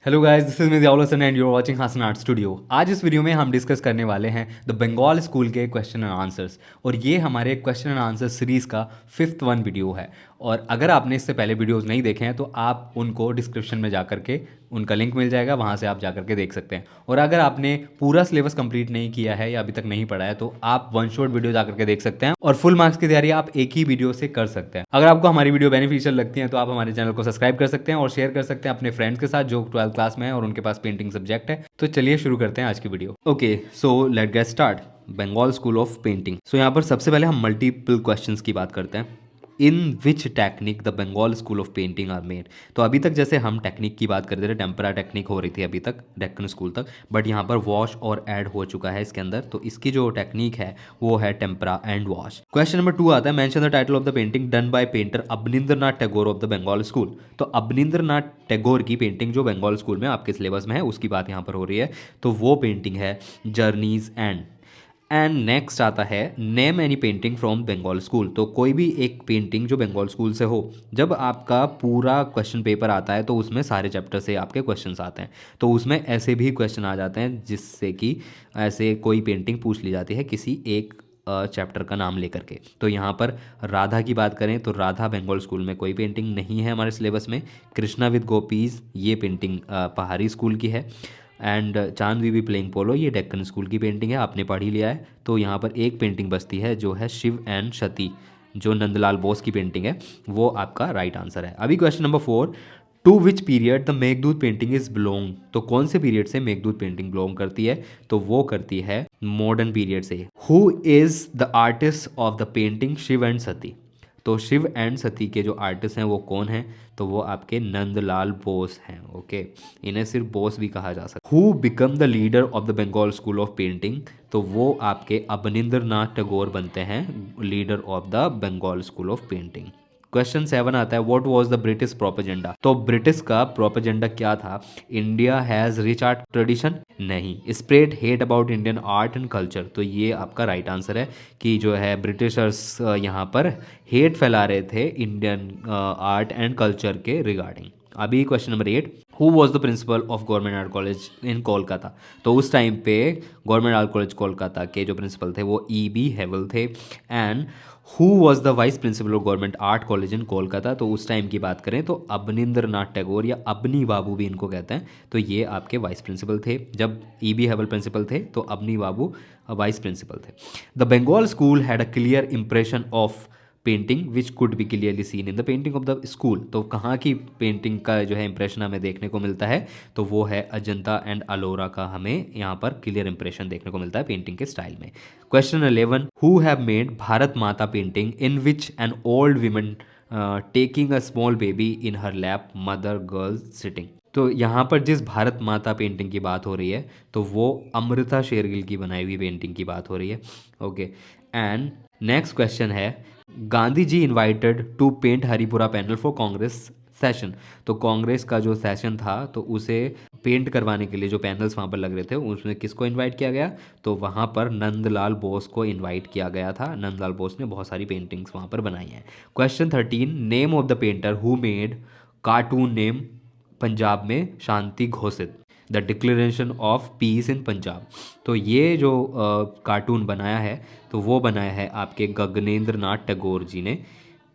Hello guys, this is miss Hasan and you are watching Hasan art studio. आज इस video में हम डिस्कस करने वाले हैं द बंगाल स्कूल के क्वेश्चन एंड आंसर्स। और ये हमारे क्वेश्चन एंड आंसर सीरीज़ का 5th वन वीडियो है। और अगर आपने इससे पहले वीडियोस नहीं देखे हैं तो आप उनको डिस्क्रिप्शन में जा करके उनका लिंक मिल जाएगा, वहाँ से आप जा करके देख सकते हैं। और अगर आपने पूरा सिलेबस कंप्लीट नहीं किया है या अभी तक नहीं पढ़ा है तो आप वन शॉट वीडियो जा करके देख सकते हैं और फुल मार्क्स की तैयारी आप एक ही वीडियो से कर सकते हैं। अगर आपको हमारी वीडियो बेनिफिशियल लगती है तो आप हमारे चैनल को सब्सक्राइब कर सकते हैं और शेयर कर सकते हैं अपने फ्रेंड्स के साथ जो 12th क्लास में है और उनके पास पेंटिंग सब्जेक्ट है। तो चलिए शुरू करते हैं आज की video. Okay, so let get start. Bengal school of painting. So यहाँ पर सबसे पहले हम मल्टीपल क्वेश्चंस की बात करते हैं। In which technique the Bengal school of painting are made. तो अभी तक जैसे हम टेक्निक की बात करते थे, टेम्परा टेक्निक हो रही थी अभी तक डेक्कन स्कूल तक, बट यहाँ पर वॉश और ऐड हो चुका है इसके अंदर। तो इसकी जो टेक्निक है वो है tempera and wash. Question number 2 आता है, mention the title of the painting done by painter Abanindranath Tagore of the Bengal school. तो अबनिंद्रनाथ टैगोर की पेंटिंग जो बंगाल स्कूल में आपके सिलेबस में है उसकी बात यहाँ पर हो रही है। तो वो पेंटिंग है जर्नीज एंड नेक्स्ट आता है name any painting from Bengal school. तो कोई भी एक पेंटिंग जो बंगाल स्कूल से हो। जब आपका पूरा क्वेश्चन पेपर आता है तो उसमें सारे चैप्टर से आपके क्वेश्चंस आते हैं, तो उसमें ऐसे भी क्वेश्चन आ जाते हैं जिससे कि ऐसे कोई पेंटिंग पूछ ली जाती है किसी एक चैप्टर का नाम लेकर के। तो यहाँ पर राधा की बात करें तो राधा बंगाल स्कूल में कोई पेंटिंग नहीं है हमारे सिलेबस में। कृष्णा विद गोपीज ये पेंटिंग पहाड़ी स्कूल की है। एंड चांद वी बी प्लेइंग पोलो ये डेक्कन स्कूल की पेंटिंग है, आपने पढ़ ही लिया है। तो यहाँ पर एक पेंटिंग बचती है जो है शिव एंड सती, जो नंदलाल बोस की पेंटिंग है, वो आपका राइट आंसर है। अभी question number 4, to which period the Meghdoot painting is belong. तो कौन से पीरियड से मेघदूत पेंटिंग बिलोंग करती है? तो वो करती है मॉडर्न पीरियड से। Who is the artist of the painting Shiva and Sati. तो शिव एंड सती के जो आर्टिस्ट हैं वो कौन हैं? तो वो आपके नंदलाल बोस हैं। ओके, इन्हें सिर्फ बोस भी कहा जा सकता है। Who become the leader of the Bengal school of painting. तो वो आपके अबनिंद्रनाथ टैगोर बनते हैं leader of the Bengal school of painting. Question 7 आता है, what was the British propaganda. तो ब्रिटिश का प्रोपेजेंडा क्या था? India has rich art tradition, नहीं। Spread hate about Indian art and culture. तो ये आपका राइट आंसर है कि जो है ब्रिटिशर्स यहाँ पर हेट फैला रहे थे इंडियन आर्ट एंड कल्चर के रिगार्डिंग। अभी question number 8, who was the principle of government art college in Kolkata. तो उस टाइम पे गवर्नमेंट आर्ट कॉलेज कोलकाता के जो प्रिंसिपल थे वो E.B. हेवल थे। And who was the vice principle of government art college in Kolkata. तो उस टाइम की बात करें तो अबनिंद्रनाथ टैगोर या अबनी बाबू भी इनको कहते हैं। तो ये आपके वाइस प्रिंसिपल थे। जब E.B. हेवल प्रिंसिपल थे तो अबनी बाबू वाइस प्रिंसिपल थे। The Bengal school had a clear impression of painting which could be clearly seen in the painting of the school. तो कहाँ की पेंटिंग का जो है इंप्रेशन हमें देखने को मिलता है? तो वो है अजंता एंड अलोरा का हमें यहाँ पर क्लियर इंप्रेशन देखने को मिलता है पेंटिंग के स्टाइल में। Question 11, who have made Bharat Mata painting in which an old women taking a small baby in her lap, mother girl sitting. तो यहाँ पर जिस भारत माता पेंटिंग की बात हो रही है तो वो अमृता शेरगिल की बनाई हुई पेंटिंग की बात हो रही है। ओके, एंड नेक्स्ट क्वेश्चन है, Gandhi ji invited to paint Haripura panel for Congress session. तो कांग्रेस का जो सेशन था तो उसे पेंट करवाने के लिए जो पैनल्स वहाँ पर लग रहे थे उसमें किसको इनवाइट किया गया? तो वहाँ पर नंदलाल बोस को इनवाइट किया गया था। नंदलाल बोस ने बहुत सारी पेंटिंग्स वहाँ पर बनाई हैं। Question 13, name of the painter who made cartoon name Punjab में शांति घोषित, द डिक्लेरेशन ऑफ पीस इन पंजाब। तो ये जो कार्टून बनाया है तो वो बनाया है आपके गगनेंद्र नाथ टैगोर जी ने।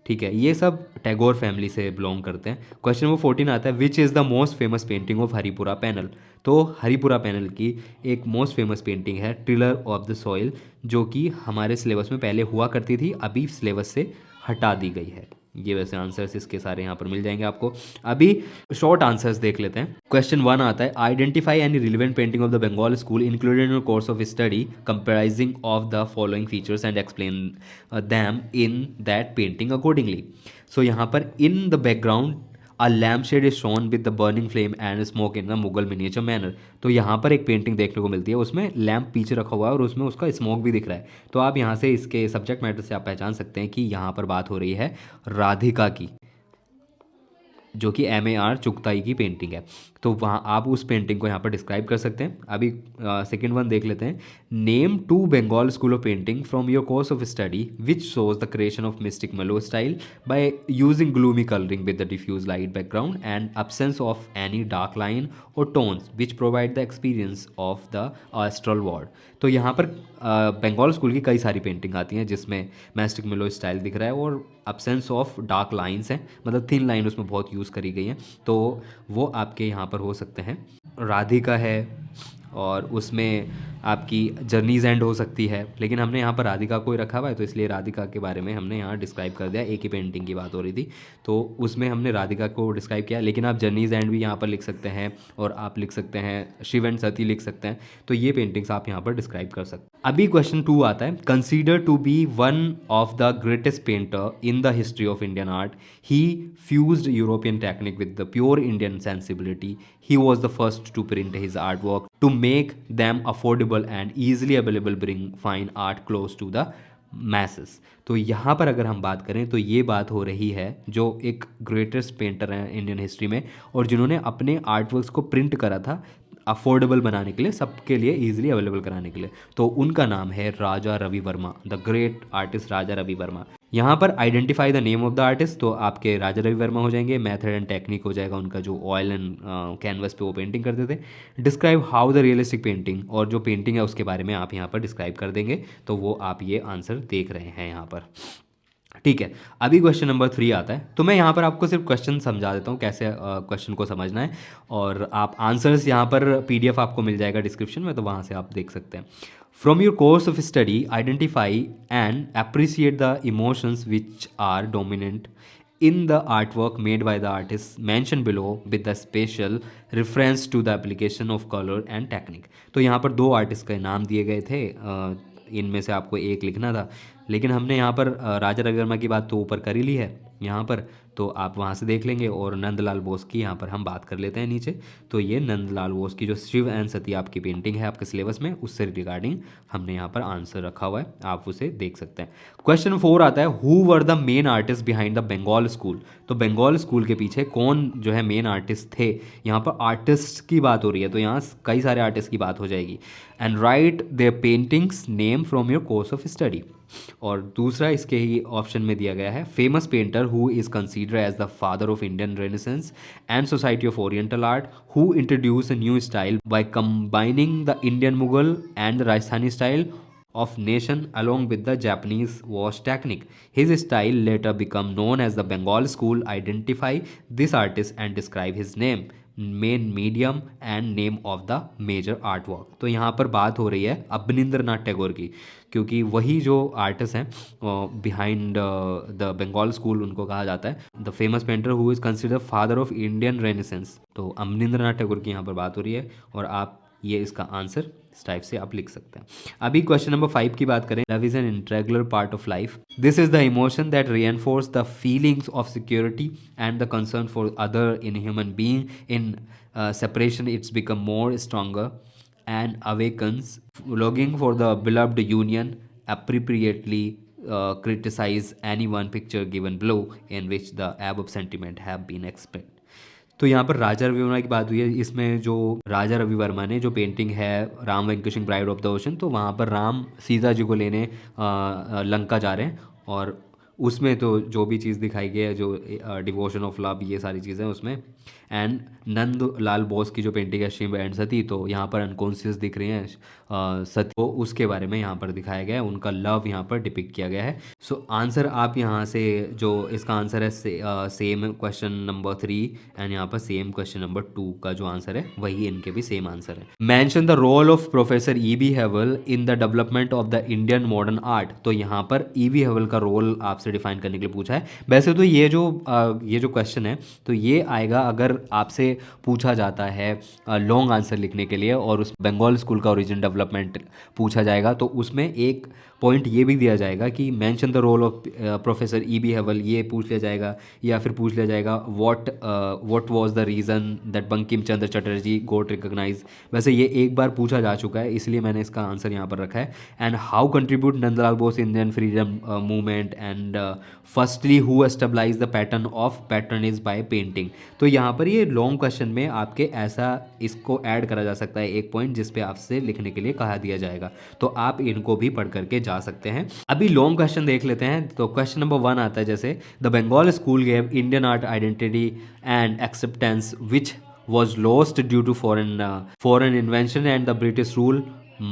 ठीक है, ये सब टैगोर फैमिली से बिलोंग करते हैं। क्वेश्चन नंबर 14 आता है, which is the most famous painting of Haripura panel. तो हरिपुरा पैनल की एक मोस्ट फेमस पेंटिंग है टिलर ऑफ द सॉइल, जो कि हमारे सिलेबस में पहले हुआ करती थी, अभी सिलेबस से हटा दी गई है। ये वैसे आंसर्स इसके सारे यहाँ पर मिल जाएंगे आपको। अभी शॉर्ट आंसर्स देख लेते हैं। क्वेश्चन 1 आता है, identify any relevant painting of the Bengal school included in course of study comprising of the following features and explain them in that painting accordingly. So यहाँ पर in the background a lamp shade is shown with the burning flame and smoke in the Mughal miniature manner. तो यहाँ पर एक painting देखने को मिलती है, उसमें लैम्प पीछे रखा हुआ है और उसमें उसका स्मोक भी दिख रहा है। तो आप यहाँ से इसके सब्जेक्ट मैटर से आप पहचान सकते हैं कि यहाँ पर बात हो रही है राधिका की, जो कि MAR चुगताई की पेंटिंग है। तो वहाँ आप उस पेंटिंग को यहाँ पर डिस्क्राइब कर सकते हैं। अभी सेकेंड वन देख लेते हैं। Name 2 Bengal school of painting from your course of study which shows the creation of mystic mellow style by using gloomy colouring with the diffuse light background and absence of any dark line और tones which provide the experience of the astral world. तो यहाँ पर Bengal school की कई सारी painting आती हैं जिसमें मैस्टिक मेलो स्टाइल दिख रहा है और absence ऑफ डार्क लाइन्स हैं, मतलब थिन लाइन उसमें बहुत यूज़ करी गई हैं। तो वो आपके यहाँ पर हो सकते हैं। राधिका है और उसमें आपकी जर्नीज एंड हो सकती है, लेकिन हमने यहाँ पर राधिका को ही रखा हुआ है तो इसलिए राधिका के बारे में हमने यहाँ डिस्क्राइब कर दिया। एक ही पेंटिंग की बात हो रही थी तो उसमें हमने राधिका को डिस्क्राइब किया, लेकिन आप जर्नीज एंड भी यहाँ पर लिख सकते हैं और आप लिख सकते हैं शिव एंड सती लिख सकते हैं। तो ये पेंटिंग्स आप यहाँ पर डिस्क्राइब कर सकते हैं। अभी क्वेश्चन 2 आता है। Consider to be one of the greatest painter in the history of Indian art, he fused European technique with the pure Indian sensibility, he was the first to print his artwork to make them affordable and easily available, bring fine art close to the masses। तो यहाँ पर अगर हम बात करें तो ये बात हो रही है जो एक ग्रेटेस्ट पेंटर हैं इंडियन हिस्ट्री में और जिन्होंने अपने आर्टवर्क्स को प्रिंट करा था अफोर्डेबल बनाने के लिए, सबके लिए ईजिली अवेलेबल कराने के लिए। तो उनका नाम है Raja Ravi Varma, the great artist Raja Ravi Varma. यहाँ पर identify the name of the artist, तो आपके राजा रवि वर्मा हो जाएंगे। मेथड एंड टेक्निक हो जाएगा उनका, जो ऑयल एंड कैनवस पे वो पेंटिंग करते थे। Describe how the realistic painting, और जो पेंटिंग है उसके बारे में आप यहाँ पर डिस्क्राइब कर देंगे। तो वो आप ये आंसर देख रहे हैं यहाँ पर, ठीक है। अभी क्वेश्चन नंबर 3 आता है। तो मैं यहाँ पर आपको सिर्फ क्वेश्चन समझा देता हूँ कैसे क्वेश्चन को समझना है, और आप आंसर्स यहाँ पर PDF आपको मिल जाएगा डिस्क्रिप्शन में, तो वहाँ से आप देख सकते हैं। From your course of study identify and appreciate the emotions which are dominant in the artwork made by the artist mentioned below with the special reference to the application of color and technique। तो यहाँ पर 2 artist के नाम दिए गए थे, इनमें से आपको एक लिखना था, लेकिन हमने यहाँ पर राजा रवि वर्मा की बात तो ऊपर कर ही ली है यहाँ पर, तो आप वहाँ से देख लेंगे। और नंदलाल बोस की यहाँ पर हम बात कर लेते हैं नीचे। तो ये नंदलाल बोस की जो शिव एंड सती आपकी पेंटिंग है आपके सिलेबस में, उससे रिगार्डिंग हमने यहाँ पर आंसर रखा हुआ है, आप उसे देख सकते हैं। क्वेश्चन 4 आता है। Who were the main artist behind the Bengal school. तो बंगाल स्कूल के पीछे कौन जो है मेन आर्टिस्ट थे। यहाँ पर आर्टिस्ट की बात हो रही है तो यहाँ कई सारे आर्टिस्ट की बात हो जाएगी। And write their paintings name from your course of study. और दूसरा इसके ही ऑप्शन में दिया गया है। Famous painter who is consider as the father of Indian renaissance and society of oriental art, who introduce a new style by combining the Indian Mughal and the Rajasthani style of nation along with the Japanese wash technique. His style later become known as the Bengal school. Identify this artist and describe his name, main medium and name of the major artwork। तो यहाँ पर बात हो रही है अवनींद्रनाथ टैगोर की, क्योंकि वही जो आर्टिस्ट हैं बिहाइंड द बंगाल स्कूल उनको कहा जाता है the famous painter who is consider father of Indian renaissance. तो अवनींद्रनाथ टैगोर की यहाँ पर बात हो रही है और आप ये इसका आंसर इस टाइप से आप लिख सकते हैं। अभी क्वेश्चन नंबर 5 की बात करें। Love is an integral part of life. This is the emotion that reinforce the feelings of security and the concern for other in human being. In separation it's become more stronger and awakens longing for the beloved union। Appropriately criticize any one picture given below in which the above sentiment have been expressed। तो यहाँ पर राजा रवि वर्मा की बात हुई है। इसमें जो राजा रवि वर्मा ने जो पेंटिंग है Ram vanquishing bride of the ocean, तो वहाँ पर राम सीता जी को लेने लंका जा रहे हैं और उसमें तो जो भी चीज़ दिखाई गई है जो डिवोशन ऑफ लव ये सारी चीज़ें उसमें। एंड नंद लाल बोस की जो पेंटिंग है शिव एंड सती, तो यहाँ पर अनकॉन्शियस दिख रही हैं सती, तो उसके बारे में यहाँ पर दिखाया गया है, उनका लव यहाँ पर डिपिक्ट किया गया है। सो आंसर आप यहाँ से जो इसका आंसर है सेम क्वेश्चन नंबर 3 एंड यहाँ पर सेम क्वेश्चन नंबर 2 का जो आंसर है वही इनके भी सेम आंसर है। Mention the role of professor E.B. Havell in the development of the Indian modern art. तो यहाँ पर E.B. हेवल का रोल आपसे डिफाइन करने के लिए पूछा है। वैसे तो ये जो क्वेश्चन है तो ये आएगा अगर आपसे पूछा जाता है लॉन्ग आंसर लिखने के लिए और उस बंगाल स्कूल का ओरिजिन डेवलपमेंट पूछा जाएगा, तो उसमें एक पॉइंट ये भी दिया जाएगा कि mention the role of professor E.B. Havell, ये पूछ लिया जाएगा। या फिर पूछ लिया जाएगा what was the reason that Bankim Chandra Chatterjee got recognise. वैसे ये एक बार पूछा जा चुका है इसलिए मैंने इसका आंसर यहाँ पर रखा है। And how contribute Nandalal Bose Indian freedom movement and and firstly who establish the pattern of patronage by painting. तो यहाँ पर ये लॉन्ग क्वेश्चन में आपके ऐसा इसको ऐड करा जा सकता है एक पॉइंट जिस पे आपसे लिखने के लिए कहा दिया जाएगा, तो आप इनको भी पढ़ करके जा सकते हैं। अभी लॉन्ग क्वेश्चन देख लेते हैं। तो क्वेश्चन नंबर 1 आता है जैसे, the Bengal school gave Indian art identity and acceptance which was lost due to foreign invention and the British rule.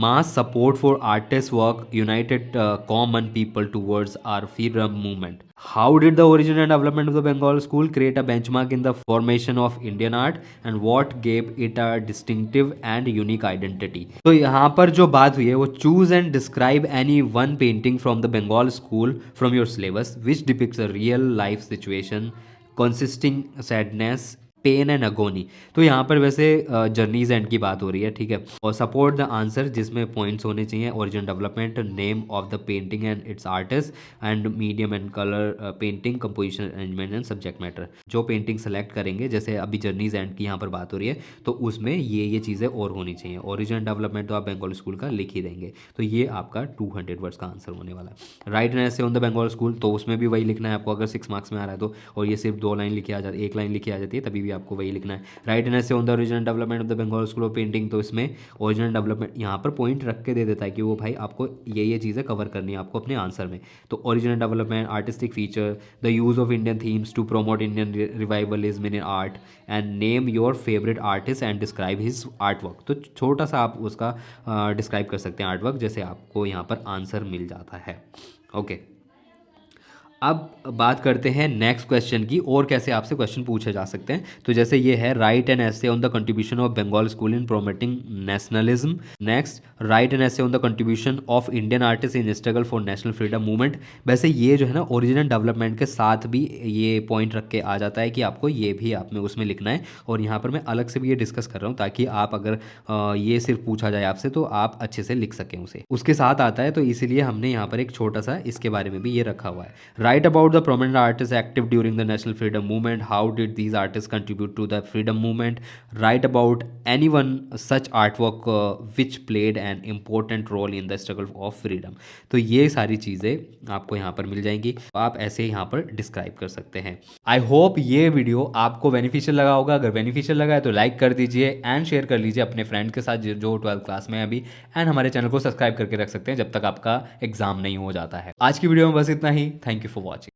Mass support for artists' work united common people towards our freedom movement. How did the origin and development of the Bengal school create a benchmark in the formation of Indian art, and what gave it a distinctive and unique identity? तो यहाँ पर जो बात हुई है वो choose and describe any one painting from the Bengal school from your syllabus which depicts a real life situation consisting sadness, pain and agony. तो यहाँ पर वैसे जर्नीज एंड की बात हो रही है, ठीक है। और सपोर्ट द आंसर जिसमें पॉइंट्स होने चाहिए, origin development, name of the painting and it's artist, and medium and colour painting, composition, arrangement and subject matter. जो पेंटिंग सेलेक्ट करेंगे, जैसे अभी जर्नीज एंड की यहाँ पर बात हो रही है, तो उसमें ये चीज़ें और होनी चाहिए। ओरिजिन डेवलपमेंट तो आप बंगाल स्कूल का लिख ही देंगे, तो ये आपका 200 वर्ड्स का आंसर होने वाला है। Write an essay on the Bengal school, तो उसमें भी वही लिखना है आपको अगर 6 मार्क्स में आ रहा है तो, और ये सिर्फ 2 लाइन लिखी आ जाती है, 1 लाइन लिखी आ जाती है, तभी भी आपको वही लिखना है। Write an essay on the original development of the Bengal school of painting, तो इसमें ओरिजिनल डेवलपमेंट यहाँ पर पॉइंट रख के दे देता है कि वो भाई आपको ये चीज़ें कवर करनी है आपको अपने आंसर में। तो original development, artistic feature, the use of Indian themes to promote Indian revivalism in art, and name your favourite artist and describe his art work. तो छोटा सा आप उसका डिस्क्राइब कर सकते हैं आर्ट वर्क, जैसे आपको यहाँ पर आंसर मिल जाता है। ओके, अब बात करते हैं नेक्स्ट क्वेश्चन की, और कैसे आपसे क्वेश्चन पूछे जा सकते हैं। तो जैसे ये है, write an essay on the contribution of Bengal school in promoting nationalism. Next, write an essay on the contribution of Indian artist in struggle for national freedom movement. वैसे ये जो है ना ओरिजिनल डेवलपमेंट के साथ भी ये पॉइंट रख के आ जाता है कि आपको ये भी आप में उसमें लिखना है, और यहाँ पर मैं अलग से भी ये डिस्कस कर रहा हूँ ताकि आप अगर ये सिर्फ पूछा जाए आपसे तो आप अच्छे से लिख सकें उसे, उसके साथ आता है। तो इसीलिए हमने यहाँ पर एक छोटा सा इसके बारे में भी ये रखा हुआ है। Write about the prominent artists active during the national freedom movement. How did these artists contribute to the freedom movement? Write about anyone such artwork which played an important role in the struggle of freedom. तो ये सारी चीज़ें आपको यहाँ पर मिल जाएंगी, तो आप ऐसे यहाँ पर डिस्क्राइब कर सकते हैं। आई होप ये वीडियो आपको बेनिफिशियल लगा होगा। अगर बेनिफिशियल लगा है तो लाइक कर दीजिए एंड शेयर कर लीजिए अपने फ्रेंड के साथ जो 12th क्लास में है अभी, एंड हमारे चैनल को सब्सक्राइब करके रख सकते हैं जब तक आपका एग्जाम नहीं हो जाता है। आज की वीडियो में बस इतना ही। Thank you for watching.